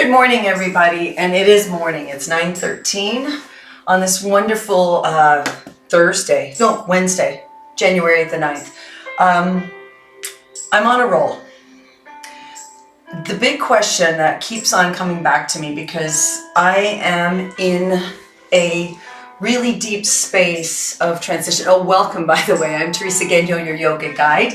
Good morning, everybody, and it is morning. It's 9:13 on this wonderful Wednesday, January the 9th. I'm on a roll. The big question that keeps on coming back to me, because I am in a really deep space of transition. Oh, welcome, by the way. I'm Theresa Gagnon, your yoga guide,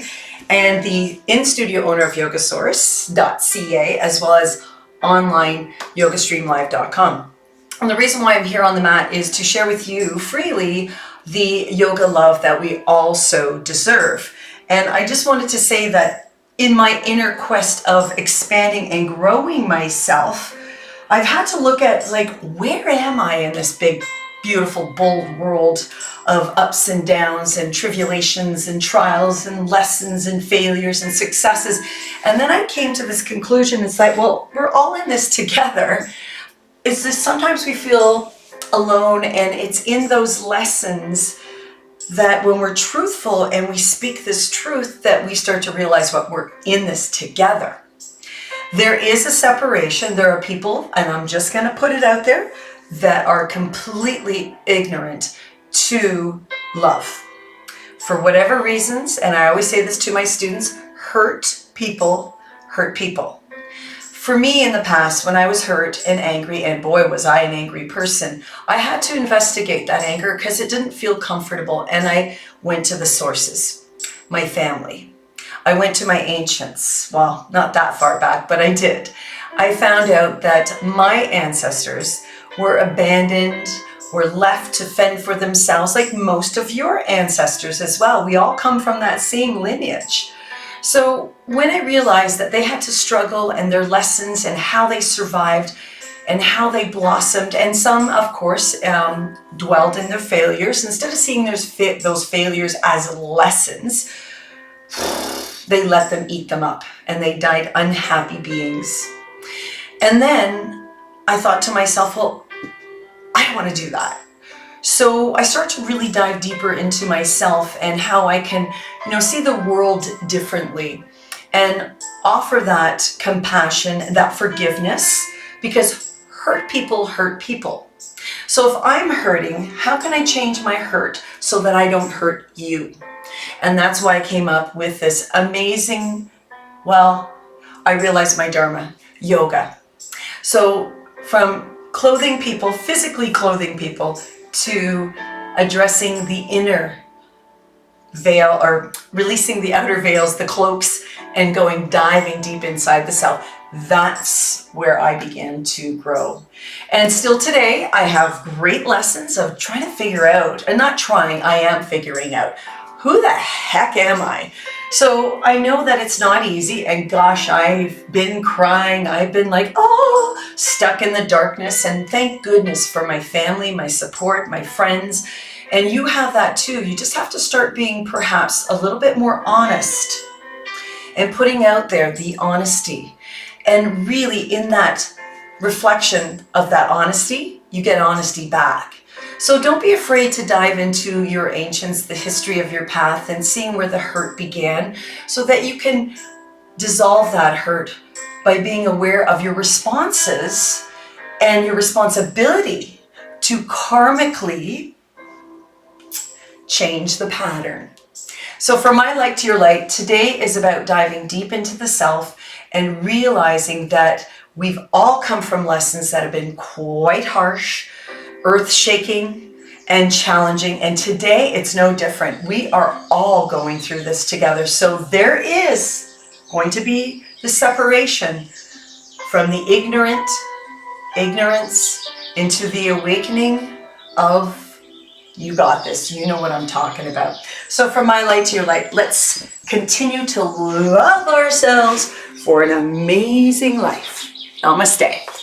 and the in-studio owner of yogasource.ca, as well as online yogastreamlive.com. And the reason why I'm here on the mat is to share with you freely the yoga love that we all so deserve. And I just wanted to say that in my inner quest of expanding and growing myself, I've had to look at, where am I in this big, beautiful, bold world of ups and downs and tribulations and trials and lessons and failures and successes. And then I came to this conclusion. It's like, well, we're all in this together. It's just sometimes we feel alone, and it's in those lessons that when we're truthful and we speak this truth that we start to realize what we're in this together. There is a separation. There are people, and I'm just going to put it out there, that are completely ignorant to love. For whatever reasons, and I always say this to my students, hurt people hurt people. For me in the past, when I was hurt and angry, and boy was I an angry person, I had to investigate that anger because it didn't feel comfortable, and I went to the sources, my family. I went to my ancients. Well, not that far back, but I did. I found out that my ancestors were abandoned, were left to fend for themselves, like most of your ancestors as well. We all come from that same lineage. So when I realized that they had to struggle, and their lessons and how they survived and how they blossomed, and some, of course, dwelled in their failures, instead of seeing those failures as lessons, they let them eat them up, and they died unhappy beings. And then I thought to myself, well, I don't want to do that. So I start to really dive deeper into myself and how I can, see the world differently and offer that compassion, that forgiveness, because hurt people hurt people. So if I'm hurting, how can I change my hurt so that I don't hurt you? And that's why I came up with this amazing, I realized my dharma, yoga. So from clothing people, physically clothing people, to addressing the inner veil, or releasing the outer veils, the cloaks, and diving deep inside the self. That's where I began to grow. And still today, I have great lessons of trying to figure out, and not trying, I am figuring out, who the heck am I? So I know that it's not easy, and gosh, I've been crying. I've been stuck in the darkness, and thank goodness for my family, my support, my friends. And you have that too. You just have to start being perhaps a little bit more honest and putting out there the honesty. And really in that reflection of that honesty, you get honesty back. So don't be afraid to dive into your ancients, the history of your path, and seeing where the hurt began, so that you can dissolve that hurt by being aware of your responses and your responsibility to karmically change the pattern. So from my light to your light, today is about diving deep into the self and realizing that we've all come from lessons that have been quite harsh, earth-shaking, and challenging. And today it's no different. We are all going through this together. So there is going to be the separation from the ignorance into the awakening of, you got this, you know what I'm talking about. So from my light to your light, let's continue to love ourselves for an amazing life. Namaste.